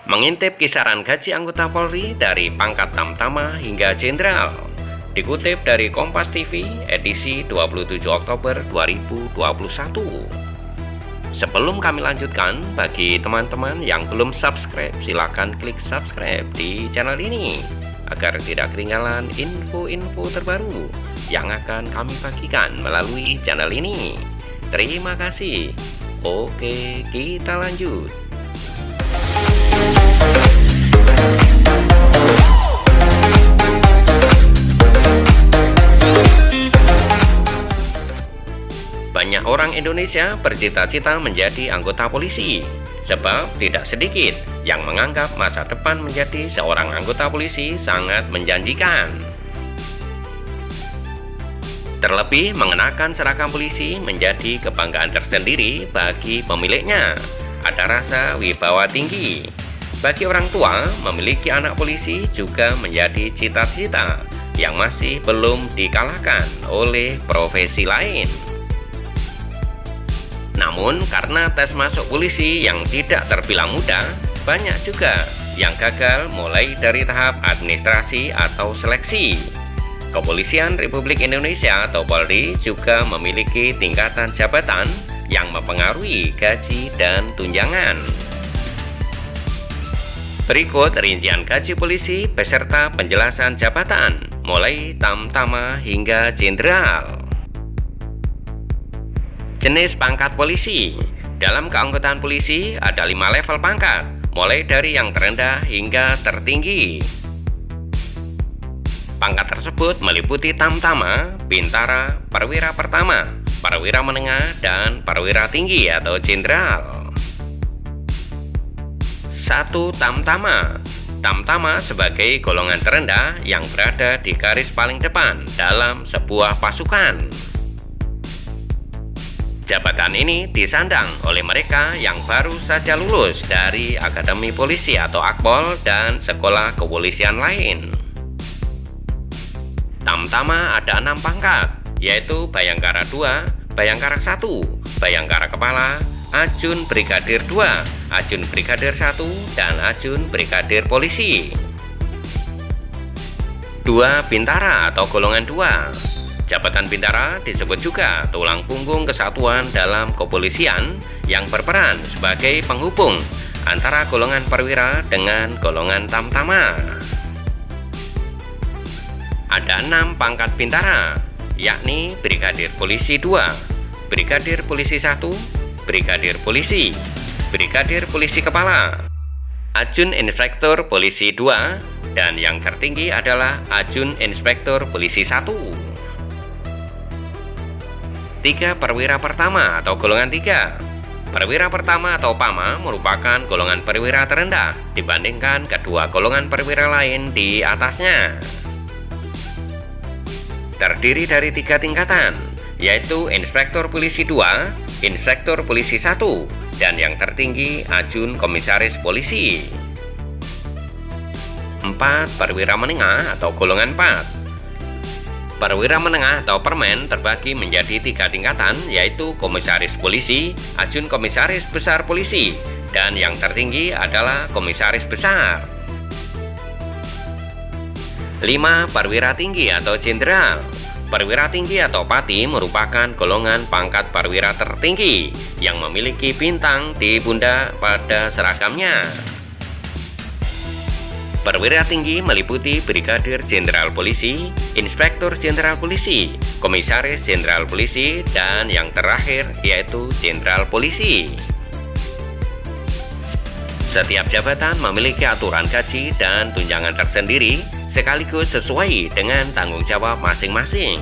Mengintip kisaran gaji anggota Polri dari pangkat Tamtama hingga Jenderal. Dikutip dari Kompas TV edisi 27 Oktober 2021. Sebelum kami lanjutkan, bagi teman-teman yang belum subscribe, silakan klik subscribe di channel ini agar tidak ketinggalan info-info terbaru yang akan kami bagikan melalui channel ini. Terima kasih. Oke, kita lanjut. Banyak orang Indonesia bercita-cita menjadi anggota polisi, sebab tidak sedikit yang menganggap masa depan menjadi seorang anggota polisi sangat menjanjikan. Terlebih, mengenakan seragam polisi menjadi kebanggaan tersendiri bagi pemiliknya. Ada rasa wibawa tinggi. Bagi orang tua, memiliki anak polisi juga menjadi cita-cita yang masih belum dikalahkan oleh profesi lain. Namun, karena tes masuk polisi yang tidak terbilang mudah, banyak juga yang gagal mulai dari tahap administrasi atau seleksi. Kepolisian Republik Indonesia atau Polri juga memiliki tingkatan jabatan yang mempengaruhi gaji dan tunjangan. Berikut rincian gaji polisi beserta penjelasan jabatan mulai Tamtama hingga Jenderal. Jenis pangkat polisi. Dalam keanggotaan polisi ada 5 level pangkat, mulai dari yang terendah hingga tertinggi. Pangkat tersebut meliputi Tamtama, Bintara, Perwira Pertama, Perwira Menengah, dan Perwira Tinggi atau Jenderal. 1. Tamtama. Tamtama sebagai golongan terendah yang berada di garis paling depan dalam sebuah pasukan. Jabatan ini disandang oleh mereka yang baru saja lulus dari Akademi Polisi atau Akpol dan sekolah kepolisian lain. Tamtama ada 6 pangkat, yaitu Bayangkara 2, Bayangkara 1, Bayangkara Kepala, Ajun Brigadir 2, Ajun Brigadir 1, dan Ajun Brigadir Polisi. 2. Bintara atau golongan 2. Jabatan Bintara disebut juga tulang punggung kesatuan dalam kepolisian yang berperan sebagai penghubung antara golongan perwira dengan golongan Tamtama. Ada 6 pangkat Bintara, yakni Brigadir Polisi 2, Brigadir Polisi 1, Brigadir Polisi, Brigadir Polisi Kepala, Ajun Inspektur Polisi 2, dan yang tertinggi adalah Ajun Inspektur Polisi 1. 3. Perwira Pertama atau golongan 3. Perwira Pertama atau PAMA merupakan golongan perwira terendah dibandingkan kedua golongan perwira lain di atasnya. Terdiri dari 3 tingkatan, yaitu Inspektur Polisi 2, Inspektur Polisi 1, dan yang tertinggi Ajun Komisaris Polisi. 4. Perwira Menengah atau golongan 4. Perwira Menengah atau Permen terbagi menjadi 3 tingkatan, yaitu Komisaris Polisi, Ajun Komisaris Besar Polisi, dan yang tertinggi adalah Komisaris Besar. 5. Perwira Tinggi atau Jenderal. Perwira Tinggi atau Pati merupakan golongan pangkat perwira tertinggi yang memiliki bintang di pundak pada seragamnya. Perwira tinggi meliputi Brigadir Jenderal Polisi, Inspektur Jenderal Polisi, Komisaris Jenderal Polisi, dan yang terakhir yaitu Jenderal Polisi. Setiap jabatan memiliki aturan gaji dan tunjangan tersendiri sekaligus sesuai dengan tanggung jawab masing-masing.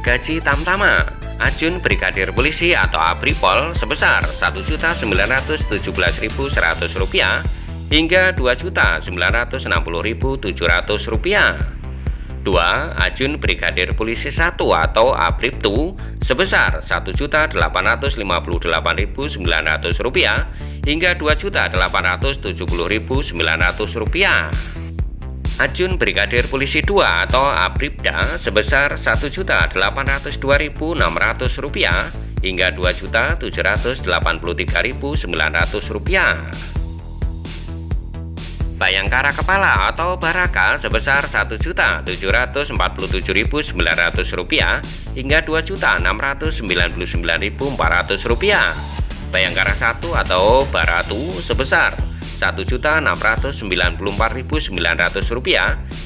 Gaji Tamtama, Ajun Brigadir Polisi atau Abripol sebesar Rp1.917.100 hingga Rp2.960.700. 2. Ajun Brigadir Polisi 1 atau Abribtu sebesar Rp1.858.900 hingga Rp2.870.900. Ajun Brigadir Polisi 2 atau Abribda sebesar Rp1.802.600 hingga Rp2.783.900. Bayangkara kepala atau Baraka sebesar Rp1.747.900 hingga Rp2.699.400. Bayangkara 1 atau Baratu sebesar Rp1.694.900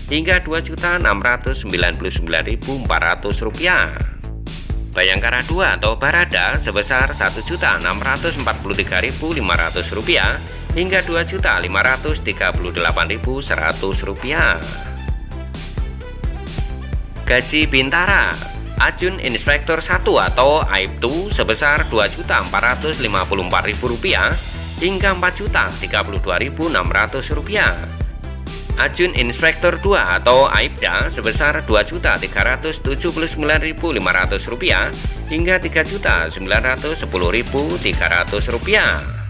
hingga Rp2.699.400. Bayangkara 2 atau Barada sebesar Rp1.643.500 hingga Rp2.538.100. Gaji Bintara Ajun Inspektur 1 atau Aibtu sebesar Rp2.454.000 hingga Rp4.032.600. Ajun Inspektur 2 atau Aibda sebesar Rp2.379.500 hingga Rp3.910.300.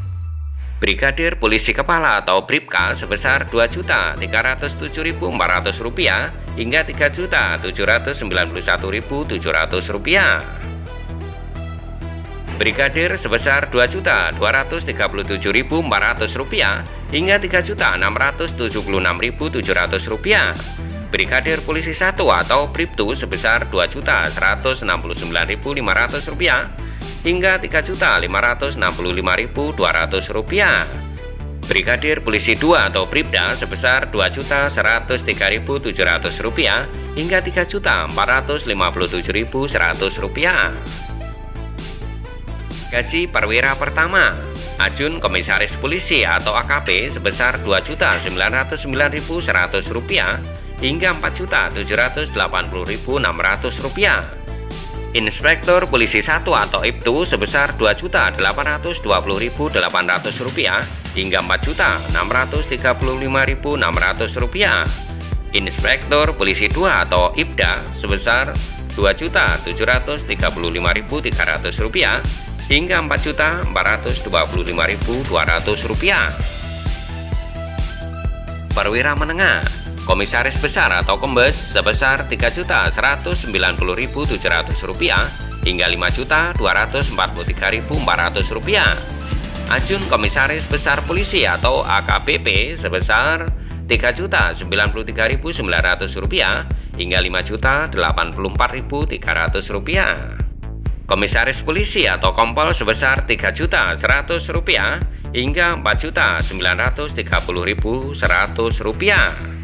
Brigadir Polisi Kepala atau Bribka sebesar Rp2.307.400 hingga Rp3.791.700. Brigadir sebesar Rp2.237.400 hingga Rp3.676.700. Brigadir Polisi 1 atau Bribtu sebesar Rp2.169.500 hingga Rp3.565.200. Brigadir Polisi 2 atau Bribda sebesar Rp2.103.700 hingga Rp3.457.100. Gaji Perwira Pertama Ajun Komisaris Polisi atau AKP sebesar Rp2.909.100 hingga Rp4.780.600. Inspektur Polisi 1 atau Ibtu sebesar Rp2.820.800 hingga Rp4.635.600. Inspektur Polisi 2 atau Ibda sebesar Rp2.735.300 hingga Rp4.422.200. Perwira Menengah Komisaris Besar atau Kombes sebesar Rp3.190.700 hingga Rp5.243.400. Ajun Komisaris Besar Polisi atau AKBP sebesar Rp3.093.900 hingga Rp5.084.300. Komisaris Polisi atau Kompol sebesar Rp3.100.000 hingga Rp4.930.100.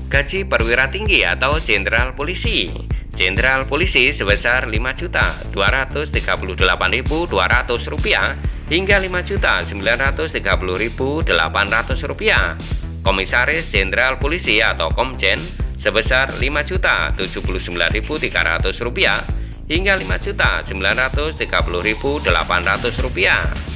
Gaji Perwira Tinggi atau Jenderal Polisi. Jenderal Polisi sebesar Rp5.238.200 hingga Rp5.930.800. Komisaris Jenderal Polisi atau Komjen sebesar Rp5.079.300 hingga Rp5.930.800.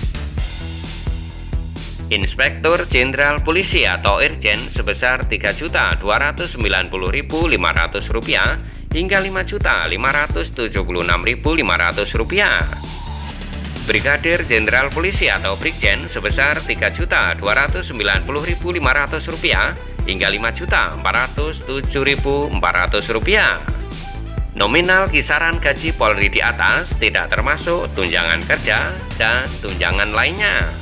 Inspektur Jenderal Polisi atau Irjen sebesar Rp3.290.500 hingga Rp5.576.500. Brigadir Jenderal Polisi atau Brigjen sebesar Rp3.290.500 hingga Rp5.407.400. Nominal kisaran gaji Polri di atas tidak termasuk tunjangan kerja dan tunjangan lainnya.